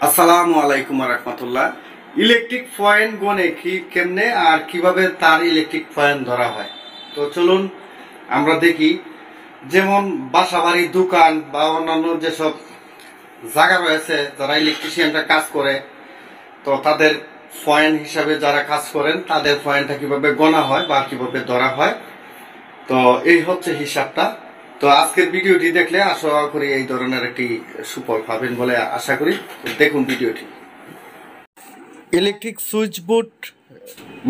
আসসালামু আলাইকুম রাহমাতুল্লাহ। ইলেকট্রিক পয়েন্ট গনে কি কেমনে আর কিভাবে তার ইলেকট্রিক পয়েন্ট ধরা হয়, তো চলুন আমরা দেখি। যেমন বাসাবাড়ি, দোকান বা অন্যান্য যেসব জায়গা রয়েছে যারা ইলেকট্রিশিয়ানরা কাজ করে, তো তাদের পয়েন্ট হিসাবে যারা কাজ করেন তাদের পয়েন্টটা কিভাবে গণা হয় বা কিভাবে ধরা হয়, তো এই হচ্ছে হিসাবটা। তো আজকের ভিডিওটি দেখলে আশা করি এই ধরনের একটি সুফল পাবেন বলে আশা করি। দেখুন ভিডিওটি। ইলেকট্রিক সুইচ বোর্ড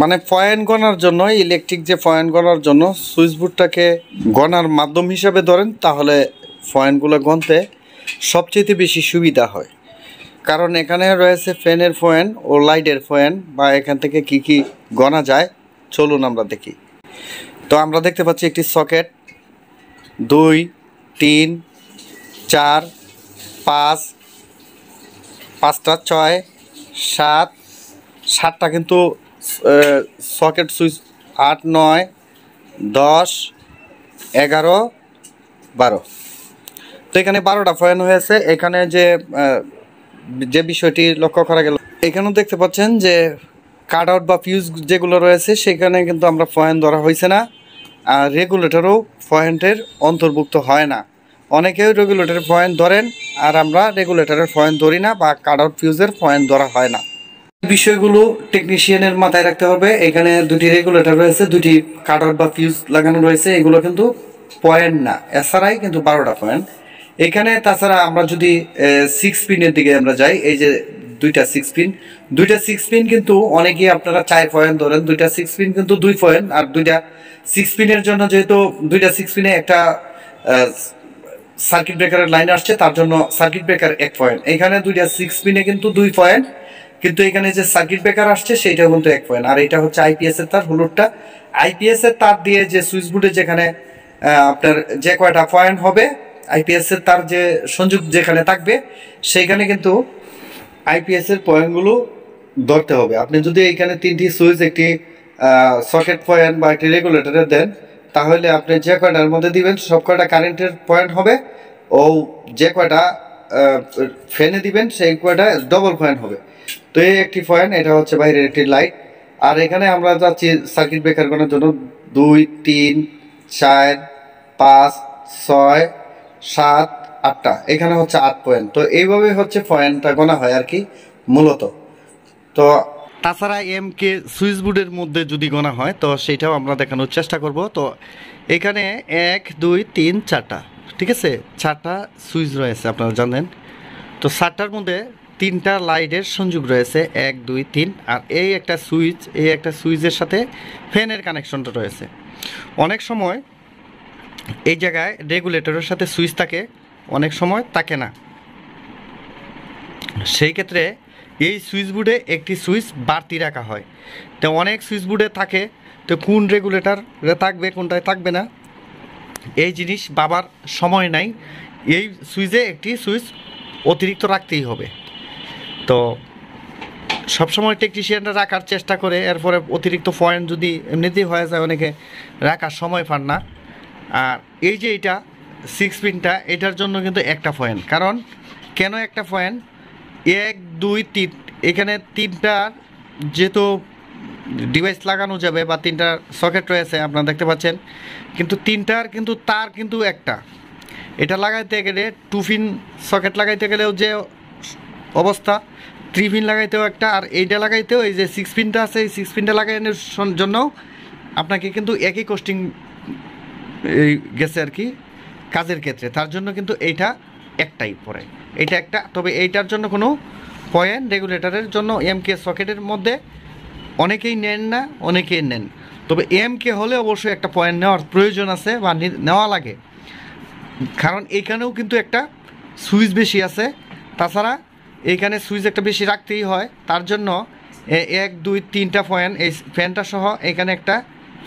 মানে পয়েন্ট গণার জন্য, ইলেকট্রিক যে পয়েন্ট গণার জন্য সুইচ বোর্ডটাকে গণার মাধ্যম হিসাবে ধরেন, তাহলে পয়েন্টগুলো গণতে সবচেয়ে বেশি সুবিধা হয়। কারণ এখানে রয়েছে ফ্যানের পয়েন্ট ও লাইটের পয়েন্ট, বা এখান থেকে কি কি গণা যায় চলুন আমরা দেখি। তো আমরা দেখতে পাচ্ছি একটি সকেট 2, 3, 4, 5, 5টা 6, 7, 7টা কিন্তু সকেট সুইচ, 8, 9, 10, 11, 12। তো এখানে 12টা পয়েন্ট হয়েছে। এখানে যে বিষয়টি লক্ষ্য করা গেল, এখানেও দেখতে পাচ্ছেন যে কাট আউট বা ফিউজ যেগুলো রয়েছে সেখানে কিন্তু আমরা পয়েন্ট ধরা হয়েছে না, আর রেগুলেটরও পয়েন্টের অন্তর্ভুক্ত হয় না। অনেকেই রেগুলেটরের পয়েন্ট ধরেন, আর আমরা রেগুলেটরের পয়েন্ট ধরি না, বা কাট আউট ফিউজের পয়েন্ট ধরা হয় না। বিষয়গুলো টেকনিশিয়ানের মাথায় রাখতে হবে। এখানে দুটি রেগুলেটর রয়েছে, দুটি কাট আউট বা ফিউজ লাগানো রয়েছে, এগুলো কিন্তু পয়েন্ট না, এছাড়াই কিন্তু 12টা পয়েন্ট এখানে। তাছাড়া আমরা যদি 6 পিনের দিকে আমরা যাই, এই যে দুইটা 6 পিন কিন্তু অনেকেই আপনারা 4 পয়েন্ট ধরেন, দুইটা 6 পিন কিন্তু 2 পয়েন্ট, আর দুইটা 6 পিনের জন্য যেহেতু দুইটা 6 পিনে একটা সার্কিট ব্রেকারের লাইন আসছে, তার জন্য সার্কিট ব্রেকার 1 পয়েন্ট। এখানে দুইটা 6 পিনে কিন্তু 2 পয়েন্ট, কিন্তু এখানে যে সার্কিট ব্রেকার আসছে সেইটাও কিন্তু 1 পয়েন্ট। আর এটা হচ্ছে আইপিএস এর তার, হলুদটা আইপিএস এর তার দিয়ে যে সুইচ বোর্ডে যেখানে আপনার যে কয়টা পয়েন্ট হবে, আইপিএস এর তার যে সংযোগ যেখানে থাকবে সেইখানে কিন্তু আইপিএস এর পয়েন্টগুলো ধরতে হবে। আপনি যদি এইখানে 3টি সুইচ, একটি সকেট পয়েন্ট বা একটি রেগুলেটরে দেন, তাহলে আপনি যে কয়টার মধ্যে দিবেন সব কয়টা কারেন্টের পয়েন্ট হবে, ও যে কয়টা ফ্যানে দিবেন সেই কয়টা ডবল পয়েন্ট হবে। তো এই একটি পয়েন্ট, এটা হচ্ছে বাইরের একটি লাইট। আর এখানে আমরা যাচ্ছি সার্কিট ব্রেকার গণার জন্য 2, 3, 4, 5, 6, 7, 8টা, এখানে হচ্ছে 8 পয়েন্ট। তো এইভাবে হচ্ছে পয়েন্টটা গোনা হয় আর কি মূলত। তো তাছাড়া এমকে সুইচ বোর্ডের মধ্যে যদি গোনা হয় তো সেটাও আমরা দেখানোর চেষ্টা করব। তো এখানে 1, 2, 3, 4টা, ঠিক আছে, 4টা সুইচ রয়েছে আপনারা জানেন। তো 4টার মধ্যে 3টা লাইটের সংযোগ রয়েছে, 1, 2, 3, আর এই একটা সুইচের সাথে ফ্যানের কানেকশনটা রয়েছে। অনেক সময় এই জায়গায় রেগুলেটরের সাথে সুইচ থাকে, অনেক সময় থাকে না। সেই ক্ষেত্রে এই সুইচ বোর্ডে একটি সুইচ বাড়তি রাখা হয়। তো অনেক সুইচ বোর্ডে থাকে, তো কোন রেগুলেটরে থাকবে কোনটায় থাকবে না এই জিনিস ভাবার সময় নাই। এই সুইচে একটি সুইচ অতিরিক্ত রাখতেই হবে। তো সবসময় টেকনিশিয়ানরা রাখার চেষ্টা করে, এরপরে অতিরিক্ত পয়েন্ট যদি এমনিতেই হয়ে যায়, অনেকে রাখার সময় পান না। আর এই যে এটা 6 পিনটা, এটার জন্য কিন্তু একটা পয়েন্ট। কারণ কেন একটা পয়েন্ট? 1, 2, 3, এখানে 3টার যেহেতু ডিভাইস লাগানো যাবে, বা 3টা সকেট রয়েছে আপনারা দেখতে পাচ্ছেন, কিন্তু 3টার কিন্তু তার কিন্তু একটা, এটা লাগাইতে গেলে 2 পিন সকেট লাগাইতে গেলেও যে অবস্থা, 3 পিন লাগাইতেও একটা, আর এইটা লাগাইতেও এই যে 6 পিনটা আছে, এই 6 পিনটা লাগানোর জন্য আপনাকে কিন্তু একই কস্টিং গেছে আর কি কাজের ক্ষেত্রে। তার জন্য কিন্তু এইটা একটাই পড়ে, এইটা একটা। তবে এইটার জন্য কোনো পয়েন্ট রেগুলেটরের জন্য এমকে সকেটের মধ্যে অনেকেই নেন না, অনেকেই নেন। তবে এমকে হলে অবশ্যই একটা পয়েন্ট নেওয়ার প্রয়োজন আছে বা নেওয়া লাগে, কারণ এইখানেও কিন্তু একটা সুইচ বেশি আছে। তাছাড়া এইখানে সুইচ একটা বেশি রাখতেই হয়, তার জন্য 1, 2, 3টা পয়েন্ট, এই ফ্যানটা সহ এখানে একটা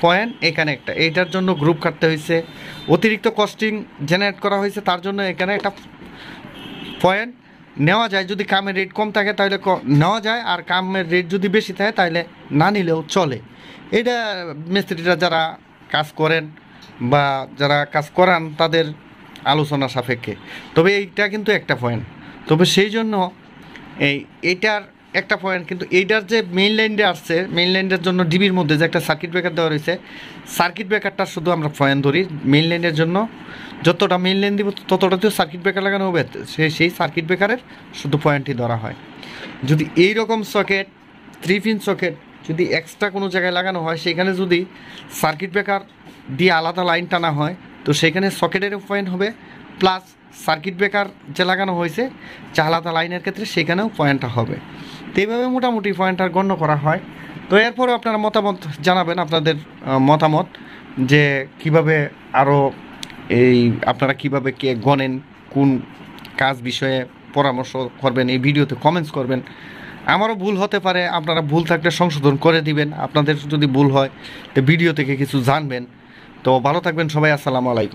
পয়েন্ট, এখানে একটা, এইটার জন্য গ্রুপ কাটতে হয়েছে, অতিরিক্ত কস্টিং জেনারেট করা হয়েছে। তার জন্য এখানে একটা পয়েন্ট নেওয়া যায়। যদি কামের রেট কম থাকে তাহলে নেওয়া যায়, আর কামের রেট যদি বেশি থাকে তাহলে না নিলেও চলে। এটা মিস্ত্রিরা যারা কাজ করেন বা যারা কাজ করান তাদের আলোচনা সাপেক্ষে। তবে এইটা কিন্তু একটা পয়েন্ট। তবে সেই জন্য এইটার একটা পয়েন্ট, কিন্তু এইটার যে মেইন লাইনটা আসছে, মেইন লাইনের জন্য ডিবির মধ্যে যে একটা সার্কিট ব্রেকার দেওয়া রয়েছে, সার্কিট ব্রেকারটা শুধু আমরা পয়েন্ট ধরি। মেইন লাইনের জন্য যতটা মেইন লাইন দিব ততটাতেও সার্কিট ব্রেকার লাগানো হবে, সেই সার্কিট ব্রেকারের শুধু পয়েন্টই ধরা হয়। যদি এই রকম সকেট 3 পিন সকেট যদি এক্সট্রা কোনো জায়গায় লাগানো হয়, সেখানে যদি সার্কিট ব্রেকার দিয়ে আলাদা লাইন টানা হয়, তো সেখানে সকেটেরও পয়েন্ট হবে, প্লাস সার্কিট ব্রেকার যে লাগানো হয়েছে যে আলাদা লাইনের ক্ষেত্রে সেখানেও পয়েন্টটা হবে। তো এইভাবে মোটামুটি পয়েন্টটা গণ্য করা হয়। তো এরপরে আপনারা মতামত জানাবেন, আপনাদের মতামত যে কিভাবে আরও আপনারা কিভাবে কে গণেন, কোন কাজ বিষয়ে পরামর্শ করবেন, এই ভিডিওতে কমেন্টস করবেন। আমারও ভুল হতে পারে, আপনারা ভুল থাকলে সংশোধন করে দিবেন। আপনাদের যদি ভুল হয় তো ভিডিও থেকে কিছু জানবেন। তো ভালো থাকবেন সবাই, আসসালামু আলাইকুম।